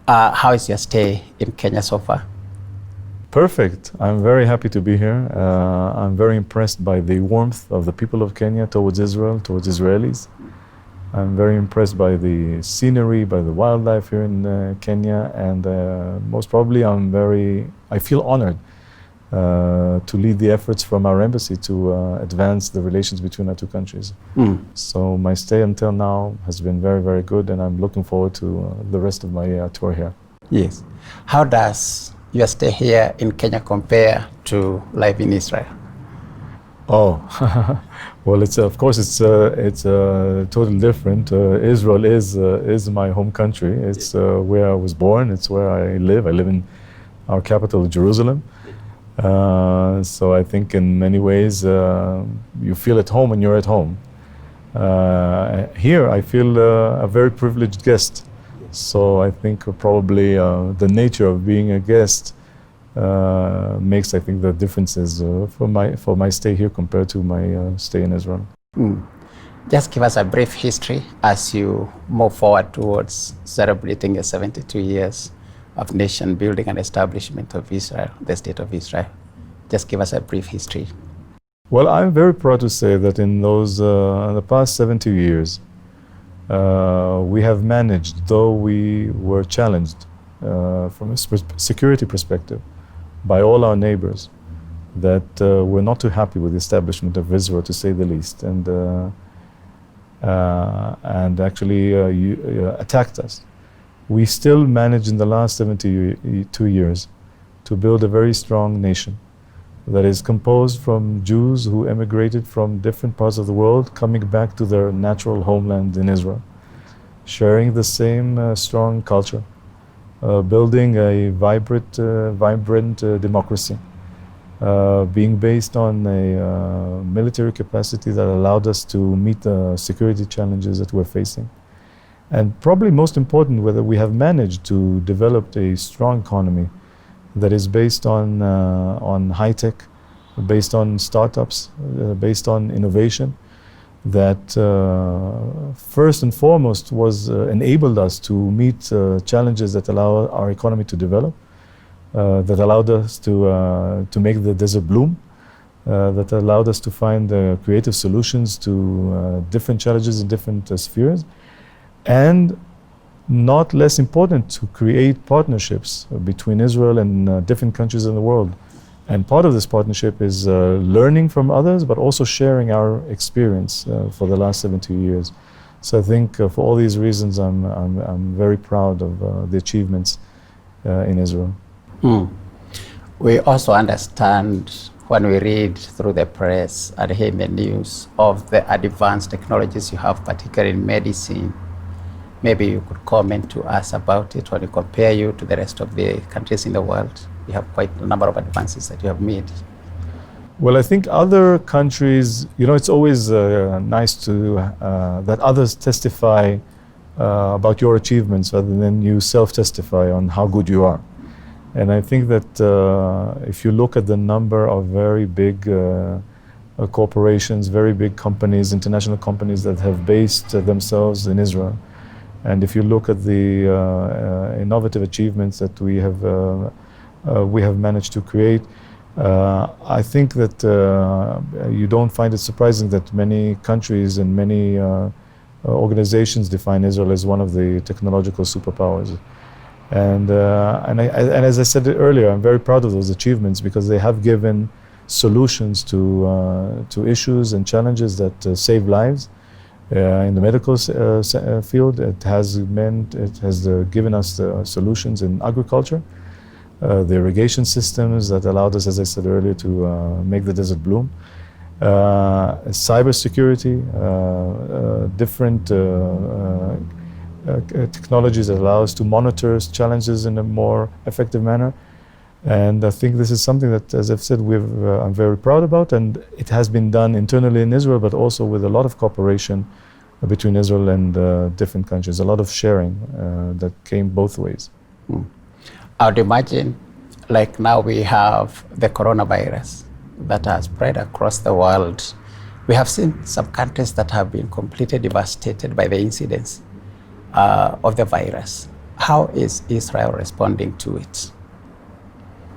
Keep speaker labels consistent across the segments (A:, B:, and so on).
A: How is your stay in Kenya so far?
B: Perfect. I'm very happy to be here. I'm very impressed by the warmth of the people of Kenya towards Israel, towards Israelis. I'm very impressed by the scenery, by the wildlife here in Kenya, and most probably I feel honored to lead the efforts from our embassy to advance the relations between our two countries. So my stay until now has been very, very good, and I'm looking forward to the rest of my tour here.
A: Yes. How does your stay here in Kenya compare to life in Israel?
B: Oh, well, of course it's totally different. Israel is my home country. It's where I was born. It's where I live. I live in our capital, Jerusalem. So I think in many ways you feel at home when you're at home. Here I feel a very privileged guest. So I think probably the nature of being a guest makes, I think, the differences for my stay here compared to my stay in Israel.
A: Just give us a brief history as you move forward towards celebrating your 72 years of nation building and establishment of Israel, the state of Israel. Just give us a brief history.
B: Well, I'm very proud to say that in the past 70 years, we have managed, though we were challenged from a security perspective by all our neighbors, that were not too happy with the establishment of Israel, to say the least, and actually attacked us. We still managed in the last 72 years to build a very strong nation that is composed from Jews who emigrated from different parts of the world, coming back to their natural homeland in Israel, sharing the same strong culture, building a vibrant democracy, being based on a military capacity that allowed us to meet the security challenges that we're facing. And probably most important, whether we have managed to develop a strong economy that is based on high tech, based on startups, based on innovation, that first and foremost was enabled us to meet challenges that allow our economy to develop, that allowed us to make the desert bloom, that allowed us to find creative solutions to different challenges in different spheres, and not less important, to create partnerships between Israel and different countries in the world. And part of this partnership is learning from others, but also sharing our experience for the last 70 years. So I think for all these reasons, I'm very proud of the achievements in Israel.
A: We also understand when we read through the press and hear in the news of the advanced technologies you have, particularly in medicine. Maybe you could comment to us about it when you compare you to the rest of the countries in the world. You have quite a number of advances that you have made.
B: Well, I think other countries, it's always nice to that others testify about your achievements rather than you self-testify on how good you are. And I think that if you look at the number of very big corporations, very big companies, international companies that have based themselves in Israel, and if you look at the innovative achievements that we have managed to create, I think that you don't find it surprising that many countries and many organizations define Israel as one of the technological superpowers. And as I said earlier, I'm very proud of those achievements because they have given solutions to issues and challenges that save lives. In the medical field, it has given us the solutions in agriculture, the irrigation systems that allowed us, as I said earlier, to make the desert bloom, cybersecurity, different technologies that allow us to monitor challenges in a more effective manner. And I think this is something that, as I've said, I'm very proud about, and it has been done internally in Israel, but also with a lot of cooperation between Israel and different countries, a lot of sharing that came both ways.
A: I would imagine, like now we have the coronavirus that has spread across the world. We have seen some countries that have been completely devastated by the incidence of the virus. How is Israel responding to it?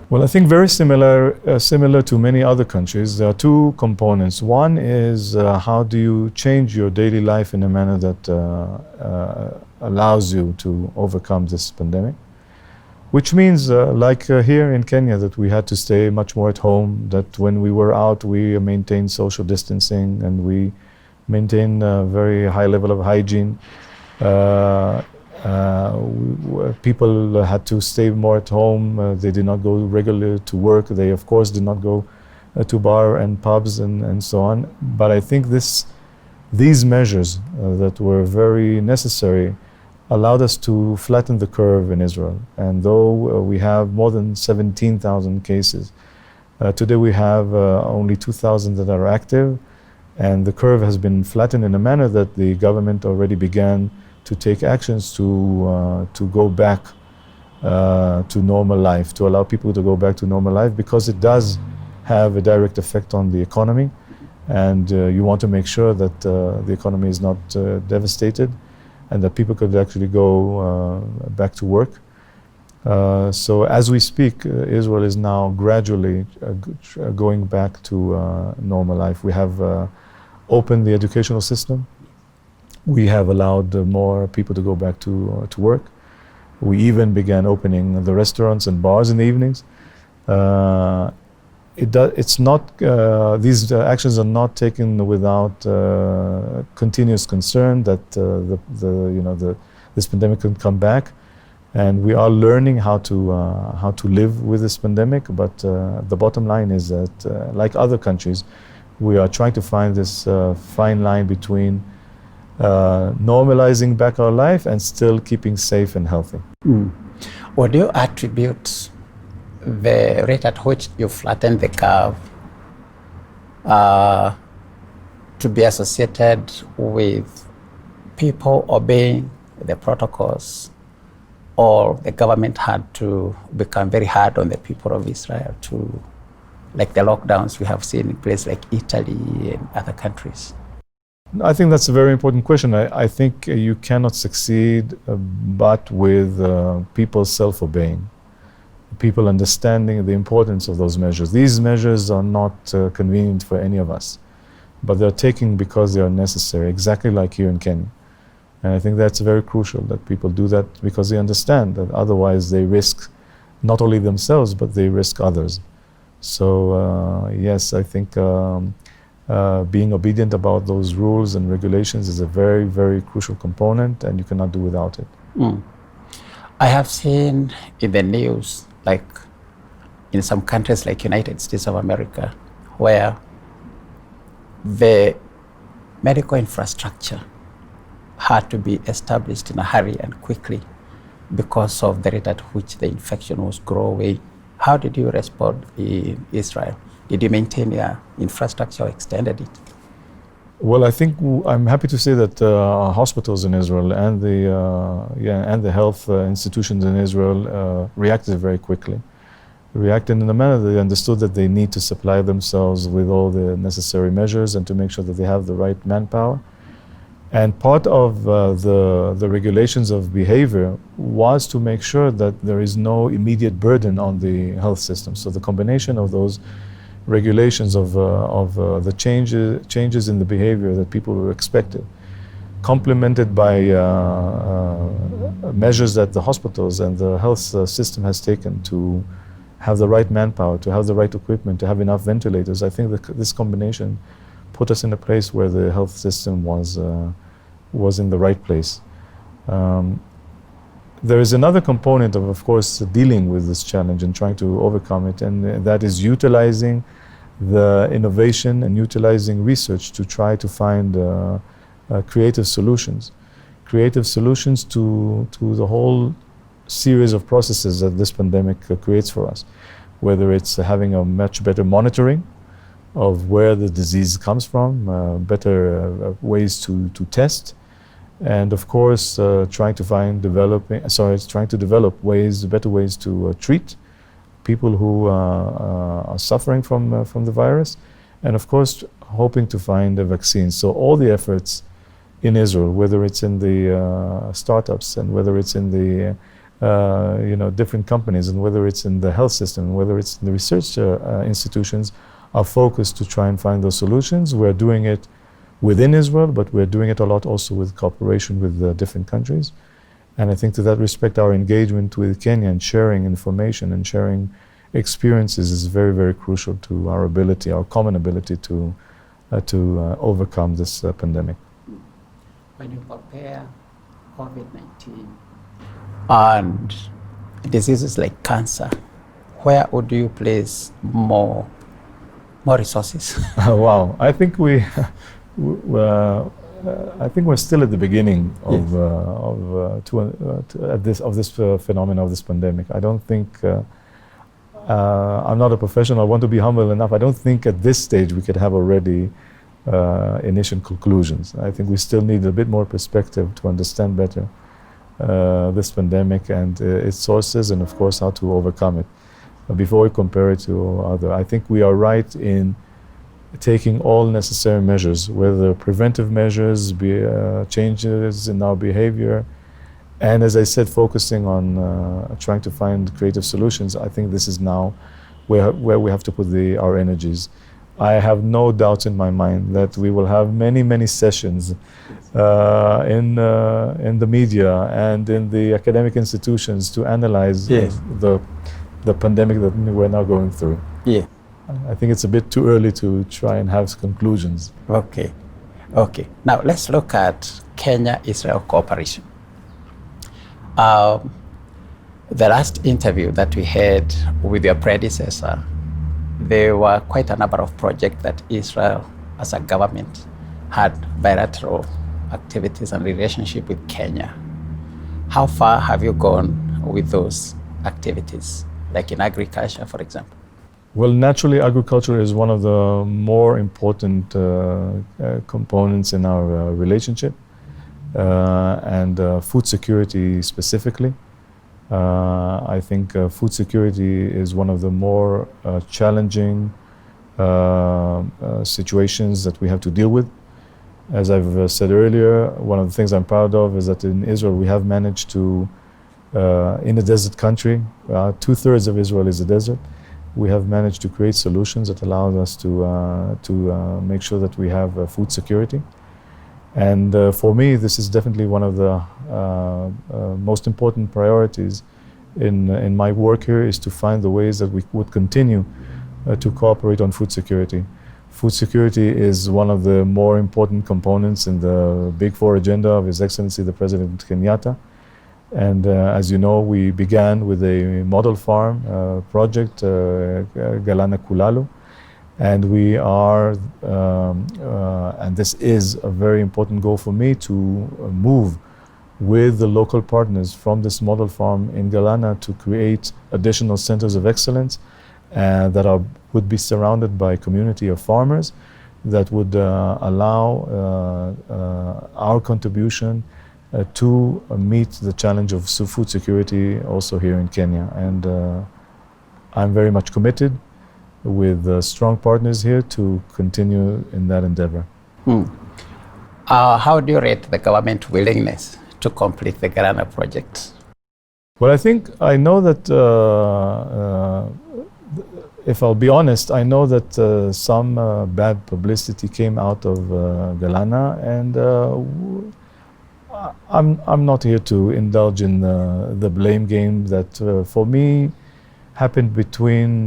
B: Well, I think very similar to many other countries. There are two components. One is how do you change your daily life in a manner that allows you to overcome this pandemic, which means like here in Kenya, that we had to stay much more at home, that when we were out we maintained social distancing and we maintained a very high level of hygiene. People had to stay more at home. They did not go regularly to work. They, of course, did not go to bar and pubs and so on. But I think these measures that were very necessary allowed us to flatten the curve in Israel. And though we have more than 17,000 cases, today we have only 2,000 that are active, and the curve has been flattened in a manner that the government already began to take actions to go back to normal life, to allow people to go back to normal life, because it does have a direct effect on the economy, and you want to make sure that the economy is not devastated and that people could actually go back to work. So as we speak, Israel is now gradually going back to normal life. We have opened the educational system. We have allowed more people to go back to work. We even began opening the restaurants and bars in the evenings. It's not, these actions are not taken without continuous concern that this pandemic can come back, and we are learning how to live with this pandemic. But the bottom line is that, like other countries, we are trying to find this fine line between normalizing back our life and still keeping safe and healthy.
A: Would you attribute the rate at which you flatten the curve to be associated with people obeying the protocols, or the government had to become very hard on the people of Israel, to like the lockdowns we have seen in places like Italy and other countries?
B: I think that's a very important question. I think you cannot succeed but with people self-obeying, people understanding the importance of those measures. These measures are not convenient for any of us, but they're taken because they are necessary, exactly like here in Kenya. And I think that's very crucial, that people do that because they understand that otherwise they risk not only themselves, but they risk others. So yes, I think being obedient about those rules and regulations is a very, very crucial component, and you cannot do without it.
A: I have seen in the news, like in some countries like United States of America, where the medical infrastructure had to be established in a hurry and quickly because of the rate at which the infection was growing. How did you respond in Israel? Did you maintain your infrastructure or extended it?
B: Well, I think I'm happy to say that hospitals in Israel and the health institutions in Israel reacted very quickly. Reacted in a manner that they understood that they need to supply themselves with all the necessary measures and to make sure that they have the right manpower. And part of the regulations of behavior was to make sure that there is no immediate burden on the health system. So the combination of those regulations of the changes in the behavior that people were expected, complemented by measures that the hospitals and the health system has taken to have the right manpower, to have the right equipment, to have enough ventilators. I think that this combination put us in a place where the health system was in the right place. There is another component of course, dealing with this challenge and trying to overcome it, and that is utilizing the innovation and utilizing research to try to find creative solutions. Creative solutions to the whole series of processes that this pandemic creates for us, whether it's having a much better monitoring of where the disease comes from, better ways to test, and of course trying to develop better ways to treat people who are suffering from the virus, and of course hoping to find a vaccine. So all the efforts in Israel, whether it's in the startups and whether it's in the different companies, and whether it's in the health system, whether it's in the research institutions, are focused to try and find those solutions. We're doing it within Israel, but we're doing it a lot also with cooperation with different countries. And I think to that respect, our engagement with Kenya and sharing information and sharing experiences is very, very crucial to our ability, our common ability to overcome this pandemic.
A: When you compare COVID-19 and diseases like cancer, where would you place more resources?
B: Wow, I think I think we're still at the beginning of this phenomenon of this pandemic. I don't think I'm not a professional. I want to be humble enough. I don't think at this stage we could have already initial conclusions. I think we still need a bit more perspective to understand better this pandemic and its sources, and of course how to overcome it before we compare it to other. I think we are right in taking all necessary measures, whether preventive measures, changes in our behavior, and as I said, focusing on trying to find creative solutions. I think this is now where we have to put our energies. I have no doubts in my mind that we will have many, many sessions in the media and in the academic institutions to analyze the pandemic that we're now going through.
A: Yeah.
B: I think it's a bit too early to try and have conclusions.
A: Okay. Now let's look at Kenya-Israel cooperation. The last interview that we had with your predecessor, there were quite a number of projects that Israel as a government had bilateral activities and relationship with Kenya. How far have you gone with those activities, like in agriculture, for example?
B: Well, naturally, agriculture is one of the more important components in our relationship, and food security specifically. I think food security is one of the more challenging situations that we have to deal with. As I've said earlier, one of the things I'm proud of is that in Israel we have managed to, in a desert country, 2/3 of Israel is a desert, we have managed to create solutions that allow us to make sure that we have food security. And for me, this is definitely one of the most important priorities in my work here, is to find the ways that we would continue to cooperate on food security. Food security is one of the more important components in the Big Four agenda of His Excellency the President Kenyatta. And as you know, we began with a model farm project, Galana Kulalu. And we are, and this is a very important goal for me, to move with the local partners from this model farm in Galana to create additional centers of excellence that would be surrounded by a community of farmers that would allow our contribution to meet the challenge of food security also here in Kenya. And I'm very much committed with strong partners here to continue in that endeavor.
A: How do you rate the government willingness to complete the Galana project?
B: Well, I know that, if I'll be honest, I know that some bad publicity came out of Galana, and I'm not here to indulge in the blame game that for me happened between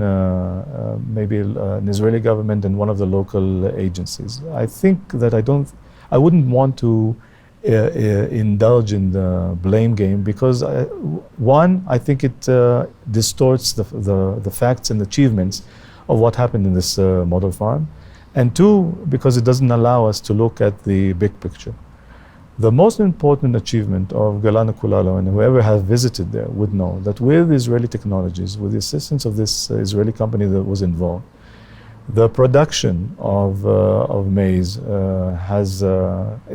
B: maybe an Israeli government and one of the local agencies. I think that I wouldn't want to indulge in the blame game because one, I think it distorts the facts and achievements of what happened in this model farm, and two, because it doesn't allow us to look at the big picture. The most important achievement of Galana Kulalu, and whoever has visited there would know that with Israeli technologies, with the assistance of this Israeli company that was involved, the production of maize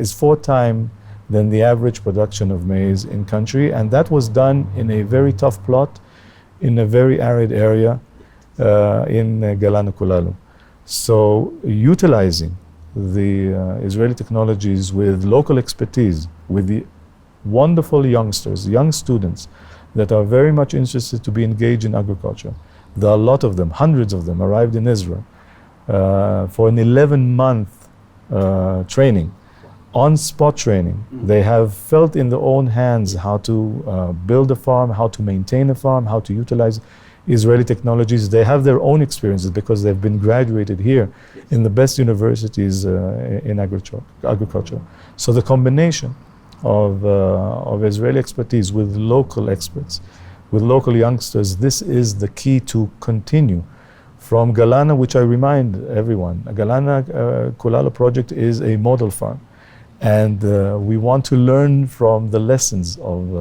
B: is 4 times than the average production of maize in country, and that was done in a very tough plot, in a very arid area in Galana Kulalu. So utilizing the Israeli technologies with local expertise, with the wonderful youngsters, young students that are very much interested to be engaged in agriculture. There are a lot of them, hundreds of them, arrived in Israel for an 11-month training, on-spot training. They have felt in their own hands how to build a farm, how to maintain a farm, how to utilize Israeli technologies. They have their own experiences because they've been graduated here in the best universities in agriculture. So the combination of Israeli expertise with local experts, with local youngsters, this is the key to continue. From Galana, which I remind everyone, Galana Kulala project is a model farm. And we want to learn from the lessons of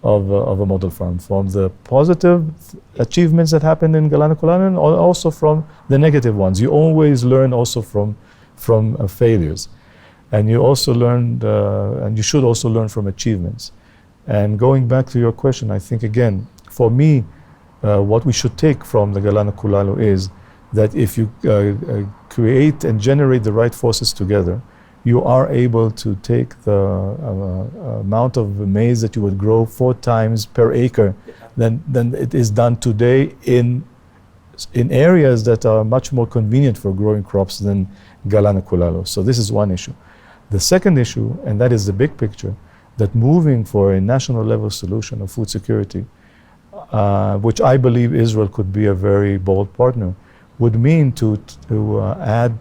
B: a model farm, from the positive achievements that happened in Galana Kulala, and also from the negative ones. You always learn also from failures. And you also learned, and you should also learn from achievements. And going back to your question, I think again, for me, what we should take from the Galana Kulalo is that if you create and generate the right forces together, you are able to take the amount of maize that you would grow 4 times per acre than it is done today in areas that are much more convenient for growing crops than Galana Kulalo. So this is one issue. The second issue, and that is the big picture, that moving for a national level solution of food security, which I believe Israel could be a very bold partner, would mean to add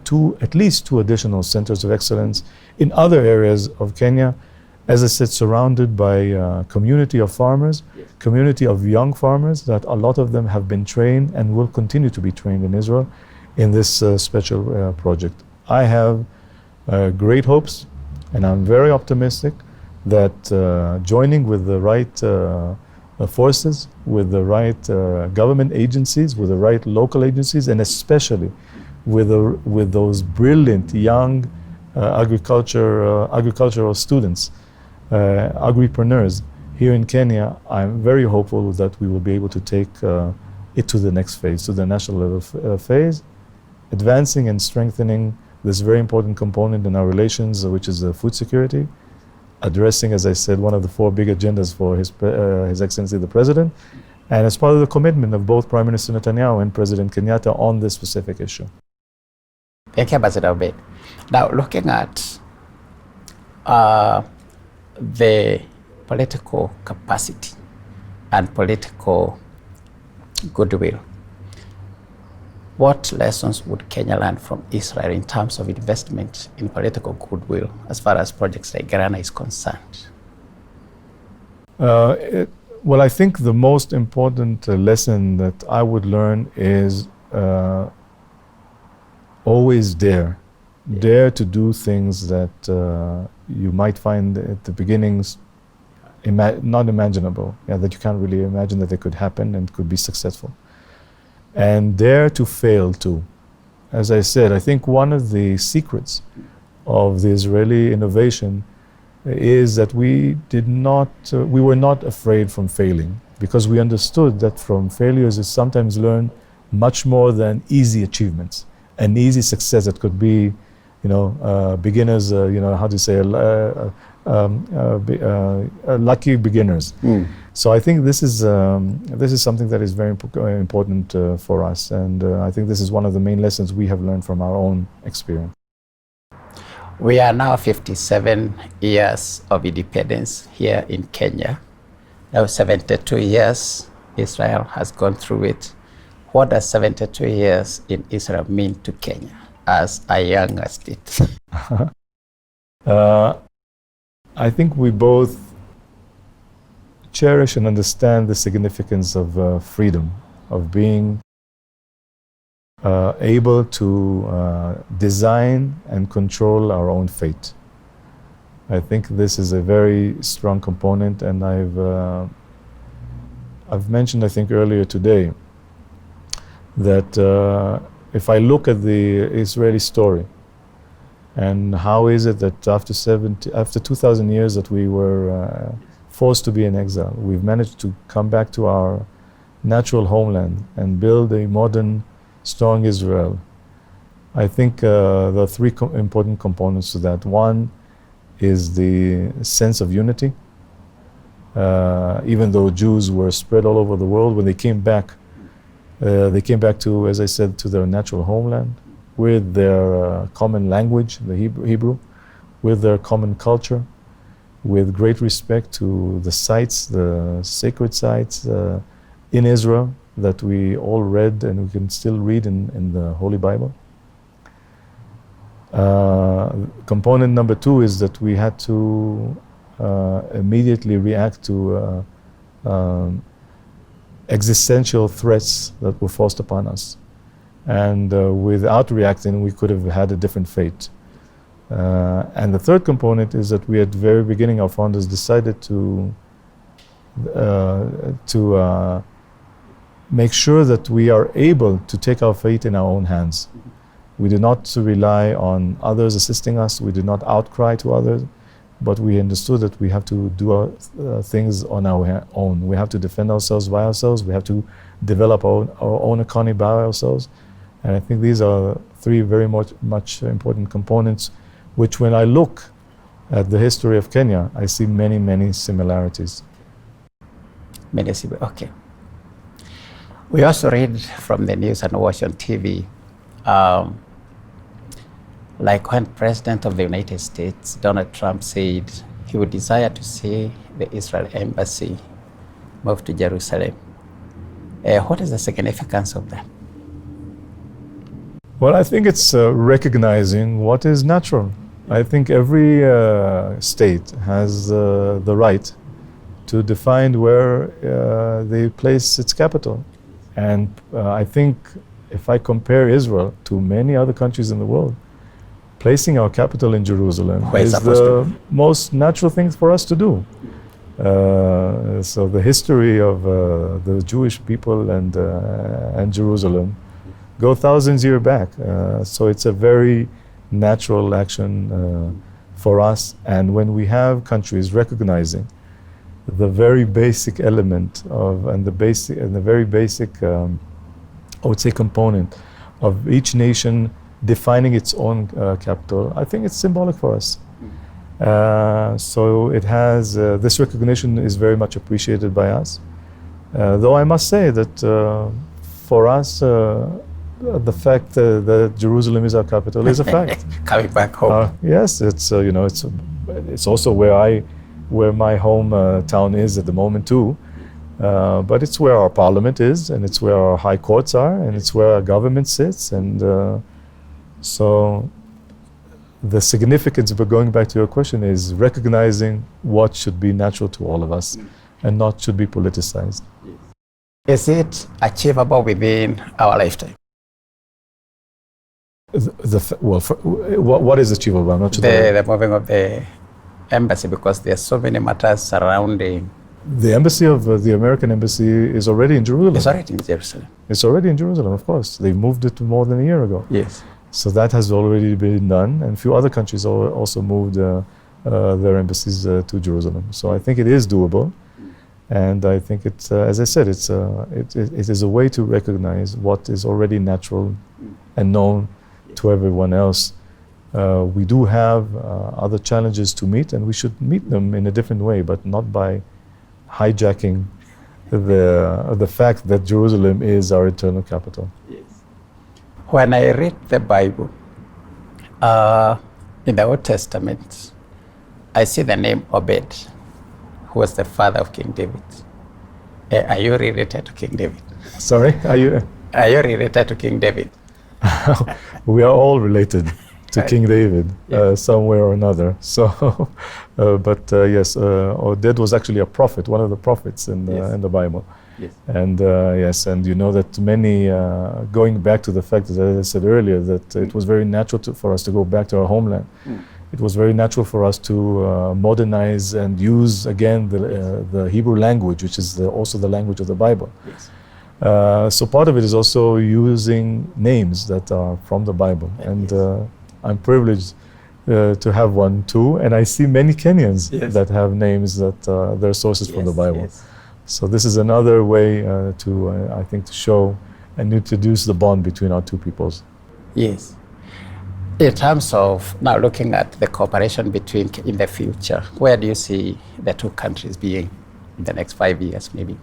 B: at least two additional centers of excellence in other areas of Kenya, as I said, surrounded by a community of farmers, community of young farmers, that a lot of them have been trained and will continue to be trained in Israel in this special project. I have great hopes, and I'm very optimistic that joining with the right forces, with the right government agencies, with the right local agencies, and especially with those brilliant young agricultural students, agripreneurs here in Kenya, I'm very hopeful that we will be able to take it to the next phase, to the national level phase, advancing and strengthening this very important component in our relations, which is food security, addressing, as I said, one of the 4 big agendas for His Excellency the President, and as part of the commitment of both Prime Minister Netanyahu and President Kenyatta on this specific issue.
A: Thank you, Ambassador Obeid. Now, looking at the political capacity and political goodwill, what lessons would Kenya learn from Israel in terms of investment in political goodwill as far as projects like Galana is concerned?
B: Well, I think the most important lesson that I would learn is always dare to do things that you might find at the beginnings not imaginable, that you can't really imagine that they could happen and could be successful. And dare to fail too. As I said, I think one of the secrets of the Israeli innovation is that we were not afraid from failing, because we understood that from failures is sometimes learned much more than easy achievements and easy success that could be, beginners, how to say, lucky beginners. So I think this is something that is very important for us, and I think this is one of the main lessons we have learned from our own experience.
A: We are now 57 years of independence here in Kenya. Now 72 years Israel has gone through it. What does 72 years in Israel mean to Kenya as a young state?
B: I think we both cherish and understand the significance of freedom, of being able to design and control our own fate. I think this is a very strong component, and I've mentioned, I think earlier today, that if I look at the Israeli story, and how is it that after 2,000 years that we were forced to be in exile, we've managed to come back to our natural homeland and build a modern, strong Israel. I think there are 3 important components to that. One is the sense of unity. Even though Jews were spread all over the world, when they came back to, as I said, to their natural homeland, with their common language, the Hebrew, with their common culture, with great respect to the sites, the sacred sites in Israel that we all read and we can still read in the Holy Bible. Component number 2 is that we had to immediately react to existential threats that were forced upon us. And without reacting, we could have had a different fate. And the third component is that we, at the very beginning, our founders decided to make sure that we are able to take our fate in our own hands. We do not rely on others assisting us. We do not outcry to others, but we understood that we have to do our things on our own. We have to defend ourselves by ourselves. We have to develop our own economy by ourselves. And I think these are 3 very much important components, which, when I look at the history of Kenya, I see many, many similarities.
A: Okay. We also read from the news and watch on TV, like when President of the United States, Donald Trump, said he would desire to see the Israel embassy move to Jerusalem. What is the significance of that?
B: Well, I think it's recognizing what is natural. I think every state has the right to define where they place its capital. And I think if I compare Israel to many other countries in the world, placing our capital in Jerusalem is the most natural thing for us to do. So the history of the Jewish people and Jerusalem go thousands of years back. So it's a very natural action for us. And when we have countries recognizing the very basic element of, and the very basic, I would say, component of each nation defining its own capital, I think it's symbolic for us. So it has, this recognition is very much appreciated by us. Though I must say that for us, the fact that Jerusalem is our capital is a fact.
A: Coming back home.
B: Yes, it's it's also where my hometown is at the moment too. But it's where our parliament is, and it's where our high courts are, and it's where our government sits, and so the significance of going back to your question is recognizing what should be natural to all of us and not should be politicized.
A: Is it achievable within our lifetime?
B: What is achievable? I'm not sure.
A: The moving of the embassy, because there are so many matters surrounding.
B: The embassy of the American embassy is already in Jerusalem.
A: It's already in Jerusalem.
B: It's already in Jerusalem, of course. They moved it more than a year ago.
A: Yes.
B: So that has already been done, and a few other countries also moved their embassies to Jerusalem. So I think it is doable, and I think it's, as I said, it is a way to recognize what is already natural and known to everyone else. We do have other challenges to meet, and we should meet them in a different way, but not by hijacking the fact that Jerusalem is our eternal capital.
A: Yes. When I read the Bible, in the Old Testament, I see the name Obed, who was the father of King David. Are you related to King David?
B: Sorry, are you
A: related to King David?
B: We are all related to King David, somewhere or another. So, but yes, Obed was actually a prophet, one of the prophets in the Bible.
A: Yes.
B: And yes, and you know that many, going back to the fact that, as I said earlier, that it was very natural for us to go back to our homeland. It was very natural for us to modernize and use again the Hebrew language, which is also the language of the Bible. Yes. So part of it is also using names that are from the Bible, and I'm privileged to have one too, and I see many Kenyans that have names that they're sources from the Bible. Yes. So this is another way I think, to show and introduce the bond between our two peoples.
A: Yes. In terms of now looking at the cooperation in the future, where do you see the two countries being? in the next 5 years, maybe?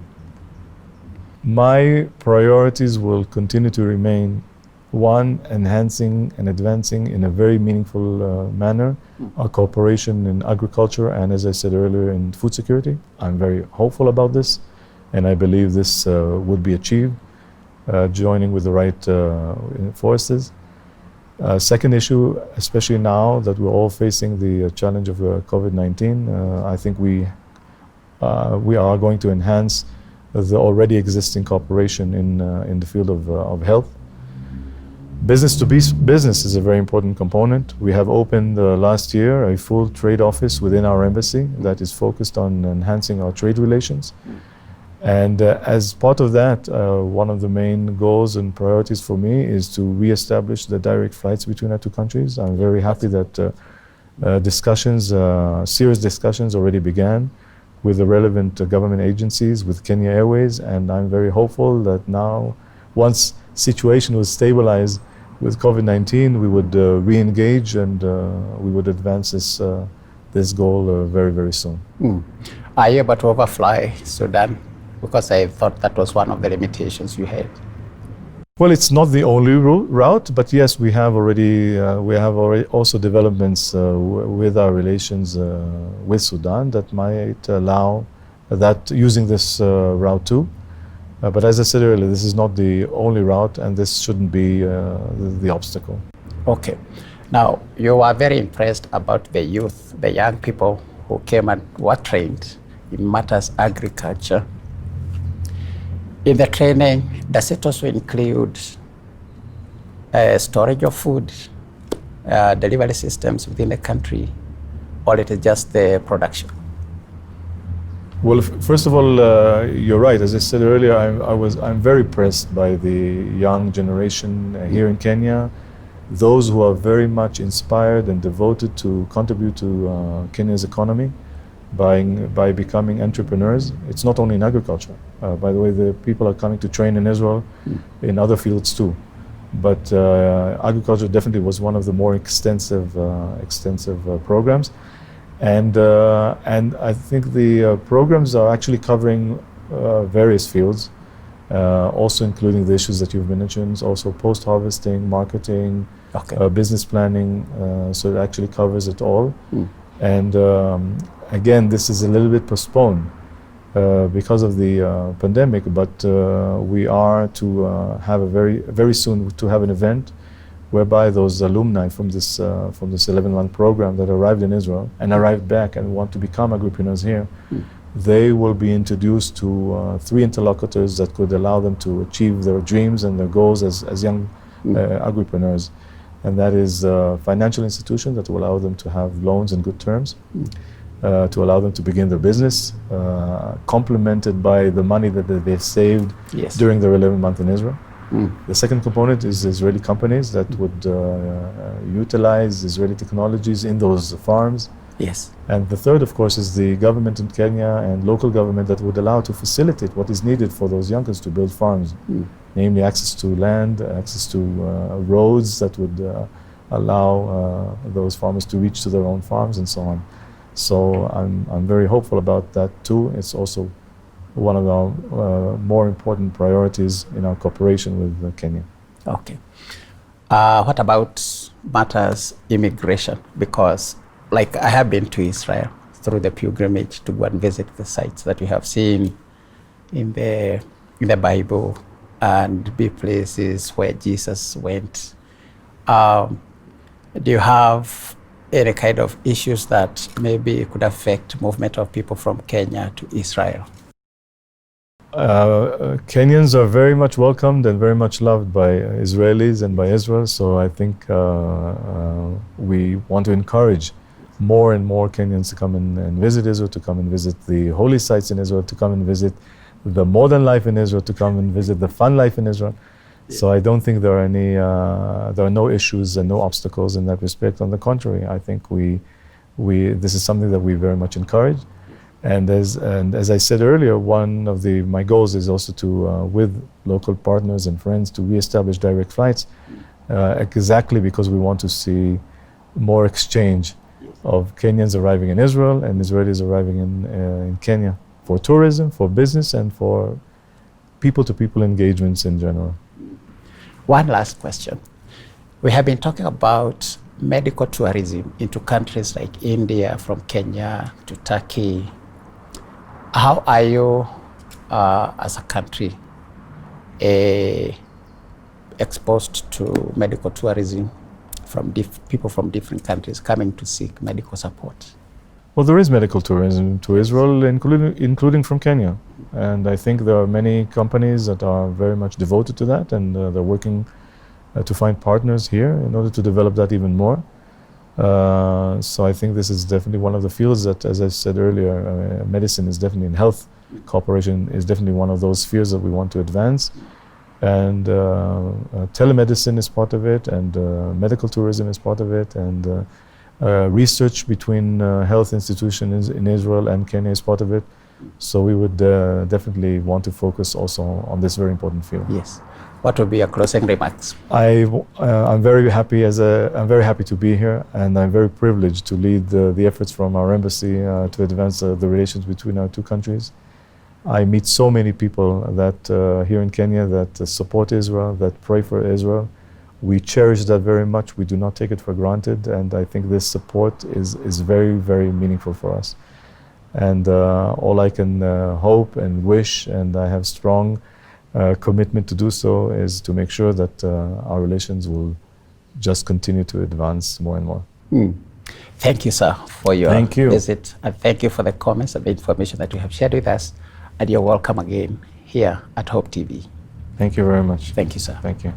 B: My priorities will continue to remain, one, enhancing and advancing in a very meaningful manner our cooperation in agriculture and, as I said earlier, in food security. I'm very hopeful about this, and I believe this would be achieved, joining with the right forces. Second issue, especially now that we're all facing the challenge of COVID-19, I think we are going to enhance the already existing cooperation in the field of health. Business to business is a very important component. We have opened last year a full trade office within our embassy that is focused on enhancing our trade relations. And as part of that, one of the main goals and priorities for me is to re-establish the direct flights between our two countries. I'm very happy that serious discussions already began with the relevant government agencies, with Kenya Airways, and I'm very hopeful that now, once situation will stabilize with COVID-19, we would re-engage and we would advance this goal very, very soon.
A: Are you able to overfly Sudan? Because I thought that was one of the limitations you had.
B: Well, it's not the only route, but yes, we have already also developments with our relations with Sudan that might allow that using this route too. But as I said earlier, this is not the only route, and this shouldn't be the obstacle.
A: Okay. Now, you are very impressed about the youth, the young people who came and were trained in matters agriculture. In the training, does it also include storage of food, delivery systems within the country, or it is just the production?
B: Well, first of all, you're right. As I said earlier, I'm very impressed by the young generation here in Kenya, those who are very much inspired and devoted to contribute to Kenya's economy by becoming entrepreneurs. It's not only in agriculture. By the way, the people are coming to train in Israel in other fields too. But agriculture definitely was one of the more extensive programs. And I think the programs are actually covering various fields, also including the issues that you've mentioned, also post-harvesting, marketing, business planning, so it actually covers it all. And again, this is a little bit postponed because of the pandemic, but we are to have very soon to have an event whereby those alumni from this 11-month program that arrived in Israel and arrived back and want to become agripreneurs here, they will be introduced to 3 interlocutors that could allow them to achieve their dreams and their goals as young agripreneurs. And that is financial institutions that will allow them to have loans in good terms, to allow them to begin their business, complemented by the money that they've saved during their 11-month in Israel. The second component is Israeli companies that would utilize Israeli technologies in those farms.
A: Yes.
B: And the third, of course, is the government in Kenya and local government that would allow to facilitate what is needed for those youngsters to build farms, namely access to land, access to roads that would allow those farmers to reach to their own farms and so on. So I'm very hopeful about that too. It's also one of our more important priorities in our cooperation with Kenya.
A: Okay. What about matters immigration? Because like I have been to Israel through the pilgrimage to go and visit the sites that we have seen in the Bible and be places where Jesus went. Do you have any kind of issues that maybe could affect movement of people from Kenya to Israel?
B: Kenyans are very much welcomed and very much loved by Israelis and by Israel, so I think we want to encourage more and more Kenyans to come and visit Israel, to come and visit the holy sites in Israel, to come and visit the modern life in Israel, to come and visit the fun life in Israel. So I don't think there are no issues and no obstacles in that respect. On the contrary, I think this is something that we very much encourage. And as I said earlier, one of my goals is also to, with local partners and friends, to reestablish direct flights, exactly because we want to see more exchange of Kenyans arriving in Israel and Israelis arriving in Kenya for tourism, for business, and for people-to-people engagements in general.
A: One last question. We have been talking about medical tourism into countries like India, from Kenya to Turkey. How are you, as a country, exposed to medical tourism from people from different countries coming to seek medical support?
B: Well, there is medical tourism to Israel, including from Kenya. And I think there are many companies that are very much devoted to that, and they're working to find partners here in order to develop that even more. So I think this is definitely one of the fields that, as I said earlier, medicine is definitely, in health cooperation is definitely one of those spheres that we want to advance. And telemedicine is part of it, and medical tourism is part of it, and research between health institutions in Israel and Kenya is part of it. So we would definitely want to focus also on this very important field.
A: Yes. What would be your closing remarks?
B: I'm very happy to be here, and I'm very privileged to lead the efforts from our embassy to advance the relations between our two countries. I meet so many people that here in Kenya that support Israel, that pray for Israel. We cherish that very much. We do not take it for granted, and I think this support is very, very meaningful for us. And all I can hope and wish, and I have strong commitment to do so, is to make sure that our relations will just continue to advance more and more.
A: Thank you, sir, for your visit, and thank you for the comments and the information that you have shared with us. And you're welcome again here at Hope TV.
B: Thank you very much.
A: Thank you, sir.
B: Thank you.